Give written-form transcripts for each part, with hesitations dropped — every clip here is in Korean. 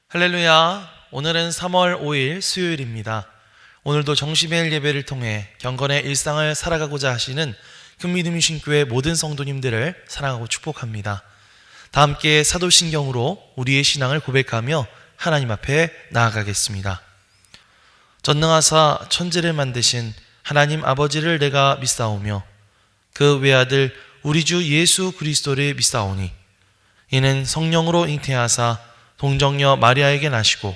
할렐루야. 오늘은 3월 5일 수요일입니다. 오늘도 정시매일 예배를 통해 경건의 일상을 살아가고자 하시는 큰믿음이신 교회 모든 성도님들을 사랑하고 축복합니다. 다 함께 사도신경으로 우리의 신앙을 고백하며 하나님 앞에 나아가겠습니다. 전능하사 천지를 만드신 하나님 아버지를 내가 믿사오며 그 외아들 우리 주 예수 그리스도를 믿사오니 이는 성령으로 잉태하사 동정녀 마리아에게 나시고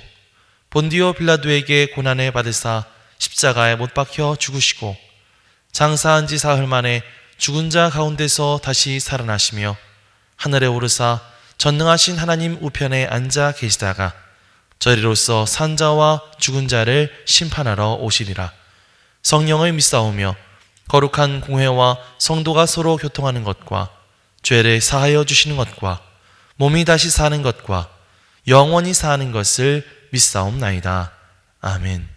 본디오 빌라도에게 고난을 받으사 십자가에 못 박혀 죽으시고 장사한 지 사흘 만에 죽은 자 가운데서 다시 살아나시며 하늘에 오르사 전능하신 하나님 우편에 앉아 계시다가 저리로서 산 자와 죽은 자를 심판하러 오시리라. 성령을 믿사오며 거룩한 공회와 성도가 서로 교통하는 것과 죄를 사하여 주시는 것과 몸이 다시 사는 것과 영원히 사는 것을 믿사옵나이다. 아멘.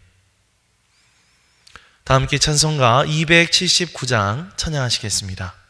다 함께 찬송가 279장 찬양하시겠습니다.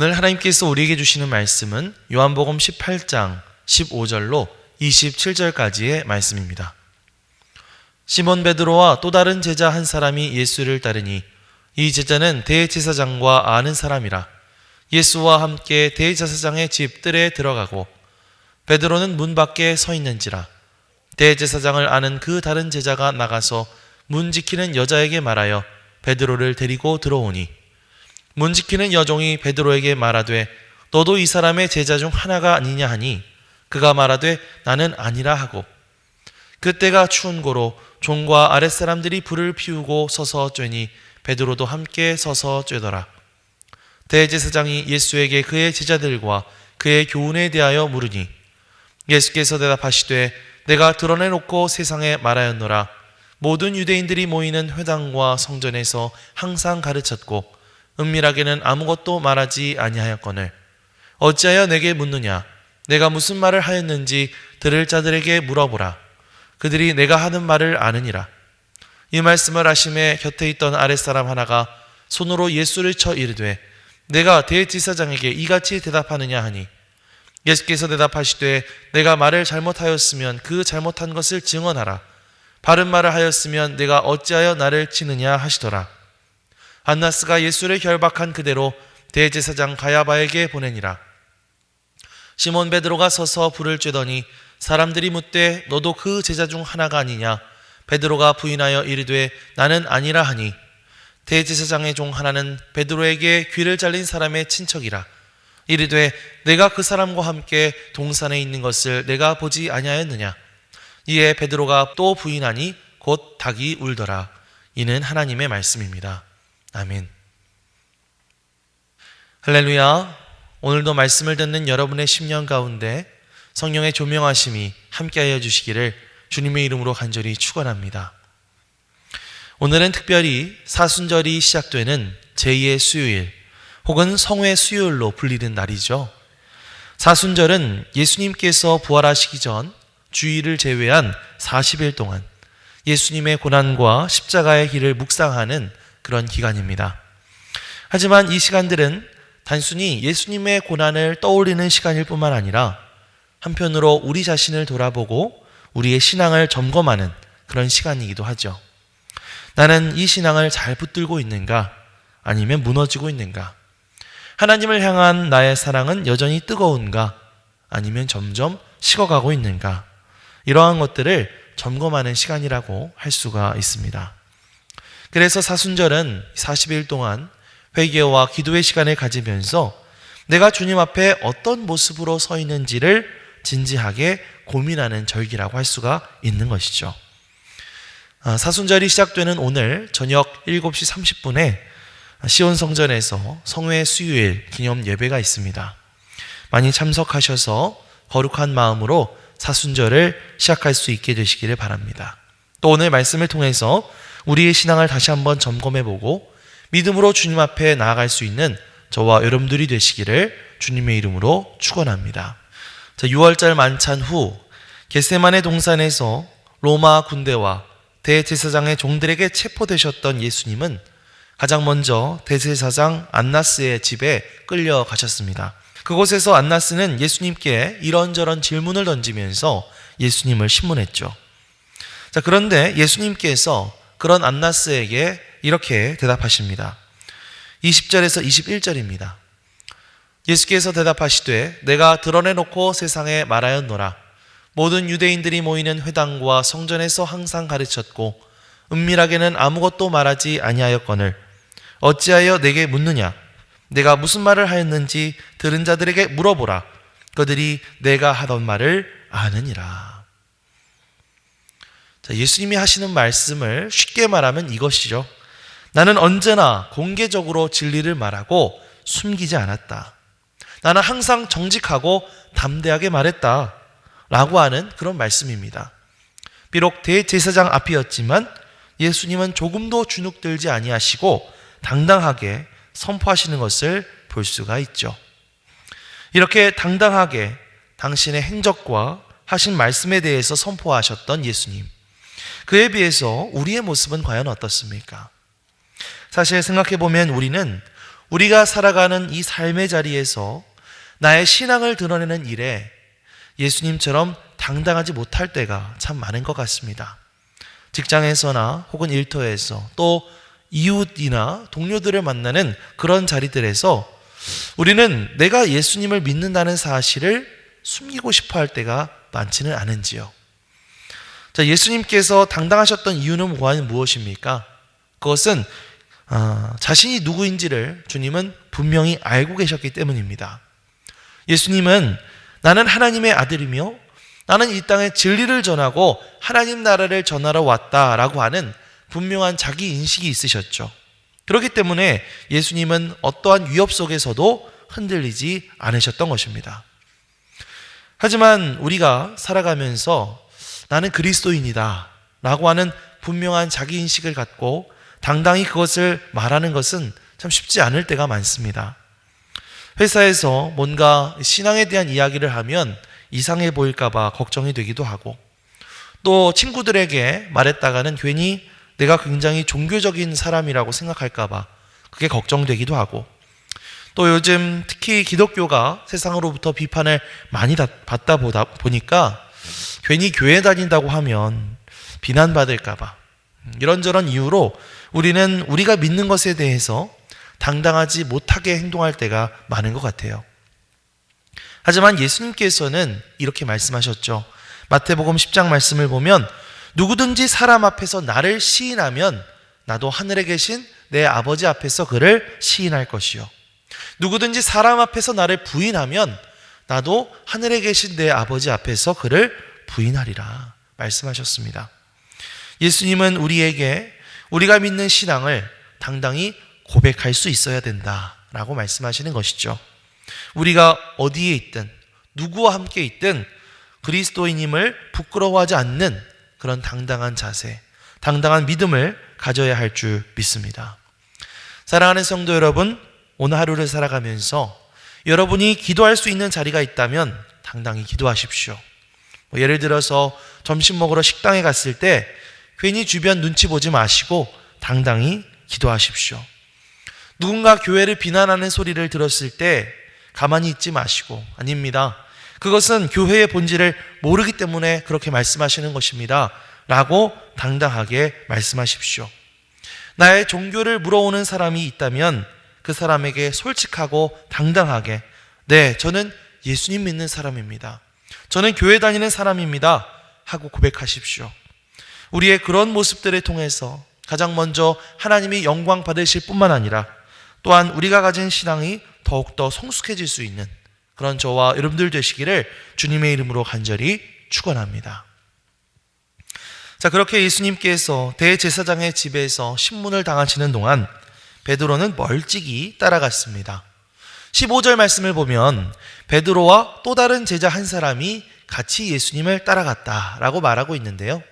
오늘 하나님께서 우리에게 주시는 말씀은 요한복음 18장 15절로 27절까지의 말씀입니다. 시몬 베드로와 또 다른 제자 한 사람이 예수를 따르니 이 제자는 대제사장과 아는 사람이라 예수와 함께 대제사장의 집 뜰에 들어가고 베드로는 문 밖에 서 있는지라 대제사장을 아는 그 다른 제자가 나가서 문 지키는 여자에게 말하여 베드로를 데리고 들어오니 문 지키는 여종이 베드로에게 말하되 너도 이 사람의 제자 중 하나가 아니냐 하니 그가 말하되 나는 아니라 하고 그때가 추운 고로 종과 아랫사람들이 불을 피우고 서서 쬐니 베드로도 함께 서서 쬐더라. 대제사장이 예수에게 그의 제자들과 그의 교훈에 대하여 물으니 예수께서 대답하시되 내가 드러내놓고 세상에 말하였노라. 모든 유대인들이 모이는 회당과 성전에서 항상 가르쳤고 은밀하게는 아무것도 말하지 아니하였거늘 어찌하여 내게 묻느냐? 내가 무슨 말을 하였는지 들을 자들에게 물어보라. 그들이 내가 하는 말을 아느니라. 이 말씀을 하심에 곁에 있던 아랫사람 하나가 손으로 예수를 쳐 이르되 내가 대제사장에게 이같이 대답하느냐 하니 예수께서 대답하시되 내가 말을 잘못하였으면 그 잘못한 것을 증언하라. 바른 말을 하였으면 내가 어찌하여 나를 치느냐 하시더라. 안나스가 예수를 결박한 그대로 대제사장 가야바에게 보내니라. 시몬 베드로가 서서 불을 쬐더니 사람들이 묻되 너도 그 제자 중 하나가 아니냐? 베드로가 부인하여 이르되 나는 아니라 하니 대제사장의 종 하나는 베드로에게 귀를 잘린 사람의 친척이라. 이르되 내가 그 사람과 함께 동산에 있는 것을 내가 보지 아니하였느냐? 이에 베드로가 또 부인하니 곧 닭이 울더라. 이는 하나님의 말씀입니다. 아멘. 할렐루야. 오늘도 말씀을 듣는 여러분의 심령 가운데 성령의 조명하심이 함께하여 주시기를 주님의 이름으로 간절히 축원합니다. 오늘은 특별히 사순절이 시작되는 제2의 수요일 혹은 성회 수요일로 불리는 날이죠. 사순절은 예수님께서 부활하시기 전 주일을 제외한 40일 동안 예수님의 고난과 십자가의 길을 묵상하는 그런 기간입니다. 하지만 이 시간들은 단순히 예수님의 고난을 떠올리는 시간일 뿐만 아니라 한편으로 우리 자신을 돌아보고 우리의 신앙을 점검하는 그런 시간이기도 하죠. 나는 이 신앙을 잘 붙들고 있는가? 아니면 무너지고 있는가? 하나님을 향한 나의 사랑은 여전히 뜨거운가? 아니면 점점 식어가고 있는가? 이러한 것들을 점검하는 시간이라고 할 수가 있습니다. 그래서 사순절은 40일 동안 회개와 기도의 시간을 가지면서 내가 주님 앞에 어떤 모습으로 서 있는지를 진지하게 고민하는 절기라고 할 수가 있는 것이죠. 사순절이 시작되는 오늘 저녁 7시 30분에 시온성전에서 성회 수요일 기념 예배가 있습니다. 많이 참석하셔서 거룩한 마음으로 사순절을 시작할 수 있게 되시기를 바랍니다. 또 오늘 말씀을 통해서 우리의 신앙을 다시 한번 점검해보고 믿음으로 주님 앞에 나아갈 수 있는 저와 여러분들이 되시기를 주님의 이름으로 축원합니다. 6월절 만찬 후 겟세마네 동산에서 로마 군대와 대제사장의 종들에게 체포되셨던 예수님은 가장 먼저 대제사장 안나스의 집에 끌려가셨습니다. 그곳에서 안나스는 예수님께 이런저런 질문을 던지면서 예수님을 신문했죠. 그런데 예수님께서 그런 안나스에게 이렇게 대답하십니다. 20절에서 21절입니다. 예수께서 대답하시되 내가 드러내놓고 세상에 말하였노라. 모든 유대인들이 모이는 회당과 성전에서 항상 가르쳤고 은밀하게는 아무것도 말하지 아니하였거늘 어찌하여 내게 묻느냐? 내가 무슨 말을 하였는지 들은 자들에게 물어보라. 그들이 내가 하던 말을 아느니라. 예수님이 하시는 말씀을 쉽게 말하면 이것이죠. 나는 언제나 공개적으로 진리를 말하고 숨기지 않았다. 나는 항상 정직하고 담대하게 말했다. 라고 하는 그런 말씀입니다. 비록 대제사장 앞이었지만 예수님은 조금도 주눅들지 아니하시고 당당하게 선포하시는 것을 볼 수가 있죠. 이렇게 당당하게 당신의 행적과 하신 말씀에 대해서 선포하셨던 예수님. 그에 비해서 우리의 모습은 과연 어떻습니까? 사실 생각해보면 우리는 우리가 살아가는 이 삶의 자리에서 나의 신앙을 드러내는 일에 예수님처럼 당당하지 못할 때가 참 많은 것 같습니다. 직장에서나 혹은 일터에서 또 이웃이나 동료들을 만나는 그런 자리들에서 우리는 내가 예수님을 믿는다는 사실을 숨기고 싶어 할 때가 많지는 않은지요. 예수님께서 당당하셨던 이유는 무엇입니까? 그것은 자신이 누구인지를 주님은 분명히 알고 계셨기 때문입니다. 예수님은 나는 하나님의 아들이며 나는 이 땅에 진리를 전하고 하나님 나라를 전하러 왔다라고 하는 분명한 자기 인식이 있으셨죠. 그렇기 때문에 예수님은 어떠한 위협 속에서도 흔들리지 않으셨던 것입니다. 하지만 우리가 살아가면서 나는 그리스도인이다 라고 하는 분명한 자기인식을 갖고 당당히 그것을 말하는 것은 참 쉽지 않을 때가 많습니다. 회사에서 뭔가 신앙에 대한 이야기를 하면 이상해 보일까봐 걱정이 되기도 하고, 또 친구들에게 말했다가는 괜히 내가 굉장히 종교적인 사람이라고 생각할까봐 그게 걱정되기도 하고, 또 요즘 특히 기독교가 세상으로부터 비판을 많이 받다 보니까 괜히 교회 다닌다고 하면 비난받을까봐 이런저런 이유로 우리는 우리가 믿는 것에 대해서 당당하지 못하게 행동할 때가 많은 것 같아요. 하지만 예수님께서는 이렇게 말씀하셨죠. 마태복음 10장 말씀을 보면 누구든지 사람 앞에서 나를 시인하면 나도 하늘에 계신 내 아버지 앞에서 그를 시인할 것이요. 누구든지 사람 앞에서 나를 부인하면 나도 하늘에 계신 내 아버지 앞에서 그를 부인하리라 말씀하셨습니다. 예수님은 우리에게 우리가 믿는 신앙을 당당히 고백할 수 있어야 된다라고 말씀하시는 것이죠. 우리가 어디에 있든 누구와 함께 있든 그리스도인임을 부끄러워하지 않는 그런 당당한 자세, 당당한 믿음을 가져야 할 줄 믿습니다. 사랑하는 성도 여러분, 오늘 하루를 살아가면서 여러분이 기도할 수 있는 자리가 있다면 당당히 기도하십시오. 예를 들어서 점심 먹으러 식당에 갔을 때 괜히 주변 눈치 보지 마시고 당당히 기도하십시오. 누군가 교회를 비난하는 소리를 들었을 때 가만히 있지 마시고, 아닙니다, 그것은 교회의 본질을 모르기 때문에 그렇게 말씀하시는 것입니다 라고 당당하게 말씀하십시오. 나의 종교를 물어오는 사람이 있다면 그 사람에게 솔직하고 당당하게, 네, 저는 예수님 믿는 사람입니다, 저는 교회 다니는 사람입니다 하고 고백하십시오. 우리의 그런 모습들을 통해서 가장 먼저 하나님이 영광 받으실 뿐만 아니라 또한 우리가 가진 신앙이 더욱더 성숙해질 수 있는 그런 저와 여러분들 되시기를 주님의 이름으로 간절히 축원합니다. 자, 그렇게 예수님께서 대제사장의 집에서 신문을 당하시는 동안 베드로는 멀찍이 따라갔습니다. 15절 말씀을 보면 베드로와 또 다른 제자 한 사람이 같이 예수님을 따라갔다라고 말하고 있는데요,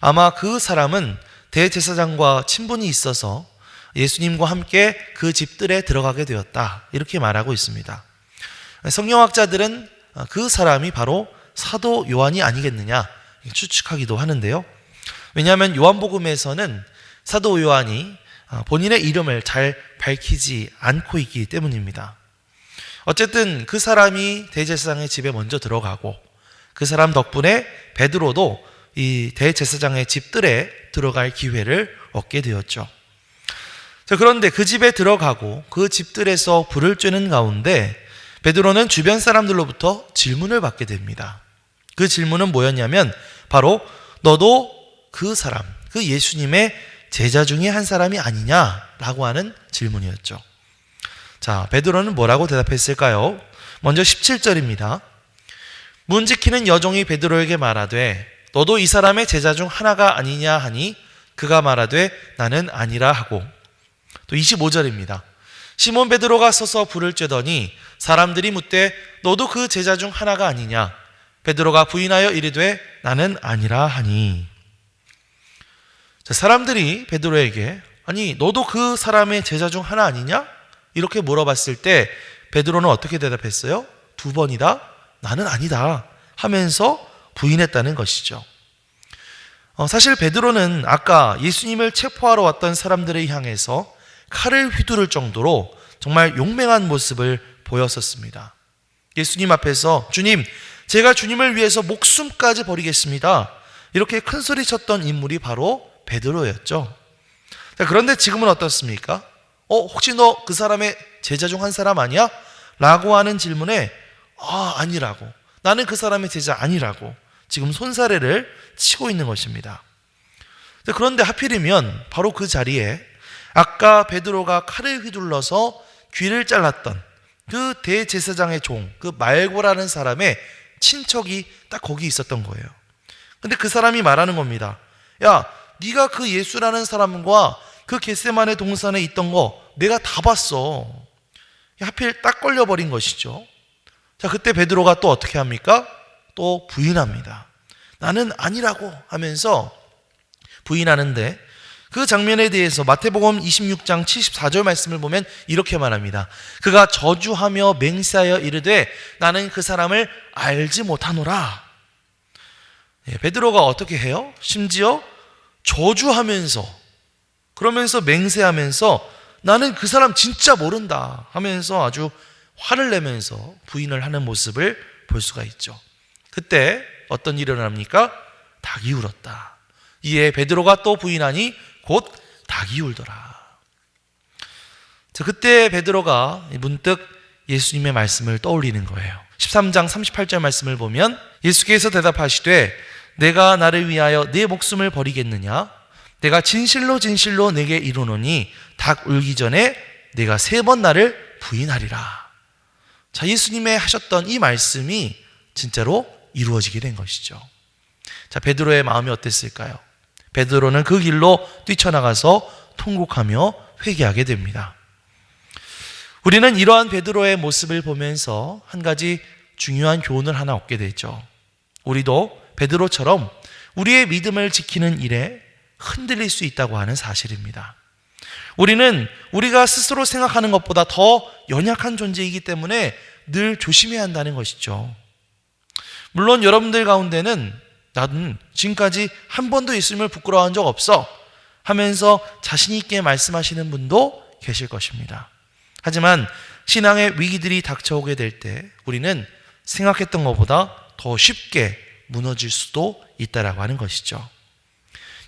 아마 그 사람은 대제사장과 친분이 있어서 예수님과 함께 그 집들에 들어가게 되었다, 이렇게 말하고 있습니다. 성경학자들은 그 사람이 바로 사도 요한이 아니겠느냐 추측하기도 하는데요, 왜냐하면 요한복음에서는 사도 요한이 본인의 이름을 잘 밝히지 않고 있기 때문입니다. 어쨌든 그 사람이 대제사장의 집에 먼저 들어가고 그 사람 덕분에 베드로도 이 대제사장의 집들에 들어갈 기회를 얻게 되었죠. 자, 그런데 그 집에 들어가고 그 집들에서 불을 쬐는 가운데 베드로는 주변 사람들로부터 질문을 받게 됩니다. 그 질문은 뭐였냐면 바로 너도 그 사람, 그 예수님의 제자 중에 한 사람이 아니냐라고 하는 질문이었죠. 자, 베드로는 뭐라고 대답했을까요? 먼저 17절입니다. 문 지키는 여종이 베드로에게 말하되 너도 이 사람의 제자 중 하나가 아니냐 하니 그가 말하되 나는 아니라 하고, 또 25절입니다. 시몬 베드로가 서서 불을 쬐더니 사람들이 묻되 너도 그 제자 중 하나가 아니냐? 베드로가 부인하여 이르되 나는 아니라 하니. 자, 사람들이 베드로에게 아니 너도 그 사람의 제자 중 하나 아니냐? 이렇게 물어봤을 때 베드로는 어떻게 대답했어요? 두 번이다 나는 아니다 하면서 부인했다는 것이죠. 사실 베드로는 아까 예수님을 체포하러 왔던 사람들을 향해서 칼을 휘두를 정도로 정말 용맹한 모습을 보였었습니다. 예수님 앞에서 주님, 제가 주님을 위해서 목숨까지 버리겠습니다, 이렇게 큰 소리 쳤던 인물이 바로 베드로였죠. 자, 그런데 지금은 어떻습니까? 혹시 너 그 사람의 제자 중 한 사람 아니야? 라고 하는 질문에 아니라고, 나는 그 사람의 제자 아니라고 지금 손사래를 치고 있는 것입니다. 그런데 하필이면 바로 그 자리에 아까 베드로가 칼을 휘둘러서 귀를 잘랐던 그 대제사장의 종, 그 말고라는 사람의 친척이 딱 거기 있었던 거예요. 근데 그 사람이 말하는 겁니다. 야, 네가 그 예수라는 사람과 그 겟세마네 동산에 있던 거 내가 다 봤어. 하필 딱 걸려버린 것이죠. 자, 그때 베드로가 또 어떻게 합니까? 또 부인합니다. 나는 아니라고 하면서 부인하는데, 그 장면에 대해서 마태복음 26장 74절 말씀을 보면 이렇게 말합니다. 그가 저주하며 맹세하여 이르되 나는 그 사람을 알지 못하노라. 베드로가 어떻게 해요? 심지어 저주하면서, 그러면서 맹세하면서 나는 그 사람 진짜 모른다 하면서 아주 화를 내면서 부인을 하는 모습을 볼 수가 있죠. 그때 어떤 일이 일어납니까? 닭이 울었다. 이에 베드로가 또 부인하니 곧 닭이 울더라. 그때 베드로가 문득 예수님의 말씀을 떠올리는 거예요. 13장 38절 말씀을 보면 예수께서 대답하시되 내가 나를 위하여 내 목숨을 버리겠느냐? 내가 진실로 진실로 내게 이르노니 닭 울기 전에 내가 3번 나를 부인하리라. 자, 예수님의 하셨던 이 말씀이 진짜로 이루어지게 된 것이죠. 자, 베드로의 마음이 어땠을까요? 베드로는 그 길로 뛰쳐나가서 통곡하며 회개하게 됩니다. 우리는 이러한 베드로의 모습을 보면서 한 가지 중요한 교훈을 하나 얻게 되죠. 우리도 베드로처럼 우리의 믿음을 지키는 일에 흔들릴 수 있다고 하는 사실입니다. 우리는 우리가 스스로 생각하는 것보다 더 연약한 존재이기 때문에 늘 조심해야 한다는 것이죠. 물론 여러분들 가운데는 나는 지금까지 한 번도 예수님을 부끄러워한 적 없어 하면서 자신 있게 말씀하시는 분도 계실 것입니다. 하지만 신앙의 위기들이 닥쳐오게 될 때 우리는 생각했던 것보다 더 쉽게 무너질 수도 있다라고 하는 것이죠.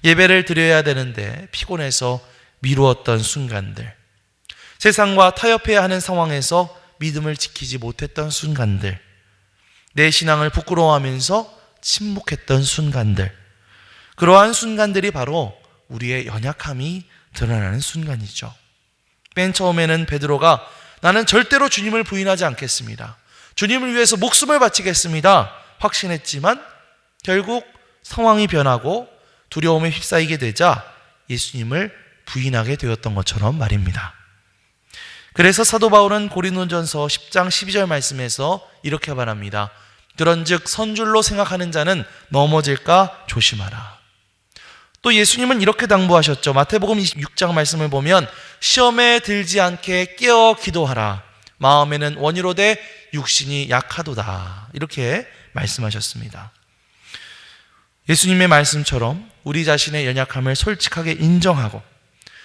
예배를 드려야 되는데 피곤해서 미루었던 순간들, 세상과 타협해야 하는 상황에서 믿음을 지키지 못했던 순간들, 내 신앙을 부끄러워하면서 침묵했던 순간들, 그러한 순간들이 바로 우리의 연약함이 드러나는 순간이죠. 맨 처음에는 베드로가 나는 절대로 주님을 부인하지 않겠습니다, 주님을 위해서 목숨을 바치겠습니다 확신했지만 결국 상황이 변하고 두려움에 휩싸이게 되자 예수님을 부인하게 되었던 것처럼 말입니다. 그래서 사도 바울은 고린도전서 10장 12절 말씀에서 이렇게 말합니다. 그런즉 선줄로 생각하는 자는 넘어질까 조심하라. 또 예수님은 이렇게 당부하셨죠. 마태복음 26장 말씀을 보면 시험에 들지 않게 깨어 기도하라. 마음에는 원이로되 육신이 약하도다. 이렇게 말씀하셨습니다. 예수님의 말씀처럼 우리 자신의 연약함을 솔직하게 인정하고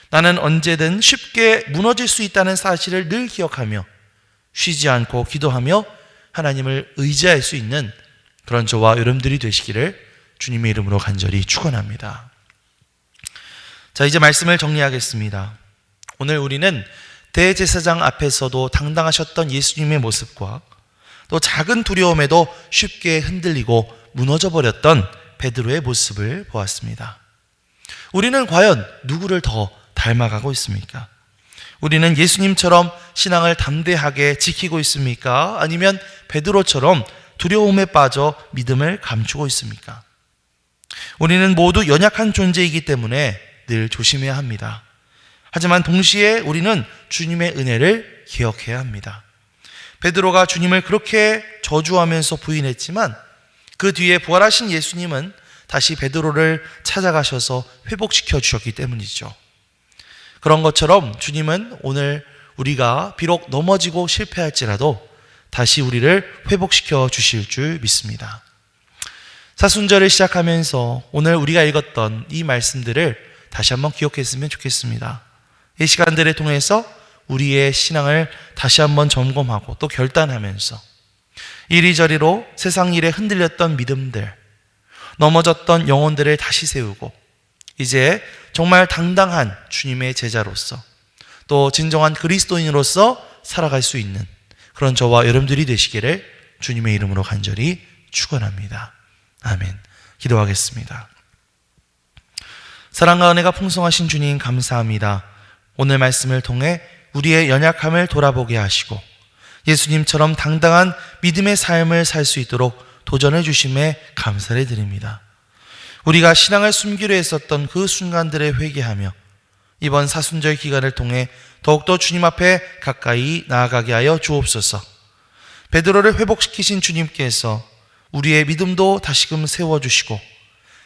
나는 언제든 쉽게 무너질 수 있다는 사실을 늘 기억하며 쉬지 않고 기도하며 하나님을 의지할 수 있는 그런 저와 여러분들이 되시기를 주님의 이름으로 간절히 축원합니다. 자, 이제 말씀을 정리하겠습니다. 오늘 우리는 대제사장 앞에서도 당당하셨던 예수님의 모습과 또 작은 두려움에도 쉽게 흔들리고 무너져 버렸던 베드로의 모습을 보았습니다. 우리는 과연 누구를 더 닮아가고 있습니까? 우리는 예수님처럼 신앙을 담대하게 지키고 있습니까? 아니면 베드로처럼 두려움에 빠져 믿음을 감추고 있습니까? 우리는 모두 연약한 존재이기 때문에 늘 조심해야 합니다. 하지만 동시에 우리는 주님의 은혜를 기억해야 합니다. 베드로가 주님을 그렇게 저주하면서 부인했지만 그 뒤에 부활하신 예수님은 다시 베드로를 찾아가셔서 회복시켜 주셨기 때문이죠. 그런 것처럼 주님은 오늘 우리가 비록 넘어지고 실패할지라도 다시 우리를 회복시켜 주실 줄 믿습니다. 사순절을 시작하면서 오늘 우리가 읽었던 이 말씀들을 다시 한번 기억했으면 좋겠습니다. 이 시간들을 통해서 우리의 신앙을 다시 한번 점검하고 또 결단하면서 이리저리로 세상 일에 흔들렸던 믿음들, 넘어졌던 영혼들을 다시 세우고 이제 정말 당당한 주님의 제자로서 또 진정한 그리스도인으로서 살아갈 수 있는 그런 저와 여러분들이 되시기를 주님의 이름으로 간절히 축원합니다. 아멘. 기도하겠습니다. 사랑과 은혜가 풍성하신 주님 감사합니다. 오늘 말씀을 통해 우리의 연약함을 돌아보게 하시고 예수님처럼 당당한 믿음의 삶을 살 수 있도록 도전해 주심에 감사를 드립니다. 우리가 신앙을 숨기려 했었던 그 순간들에 회개하며 이번 사순절 기간을 통해 더욱더 주님 앞에 가까이 나아가게 하여 주옵소서. 베드로를 회복시키신 주님께서 우리의 믿음도 다시금 세워주시고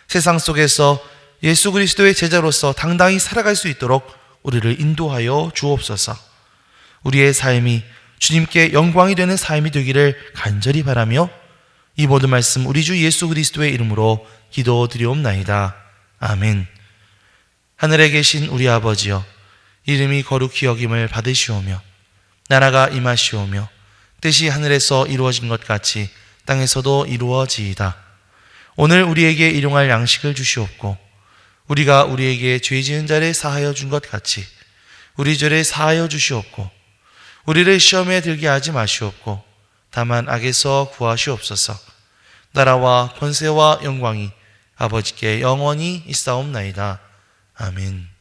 세상 속에서 예수 그리스도의 제자로서 당당히 살아갈 수 있도록 우리를 인도하여 주옵소서. 우리의 삶이 주님께 영광이 되는 삶이 되기를 간절히 바라며 이 모든 말씀 우리 주 예수 그리스도의 이름으로 기도드리옵나이다. 아멘. 하늘에 계신 우리 아버지여, 이름이 거룩히 여김을 받으시오며 나라가 임하시오며 뜻이 하늘에서 이루어진 것 같이 땅에서도 이루어지이다. 오늘 우리에게 일용할 양식을 주시옵고 우리가 우리에게 죄 지은 자를 사하여 준 것 같이 우리 죄를 사하여 주시옵고 우리를 시험에 들게 하지 마시옵고 다만 악에서 구하시옵소서. 나라와 권세와 영광이 아버지께 영원히 있사옵나이다. 아멘.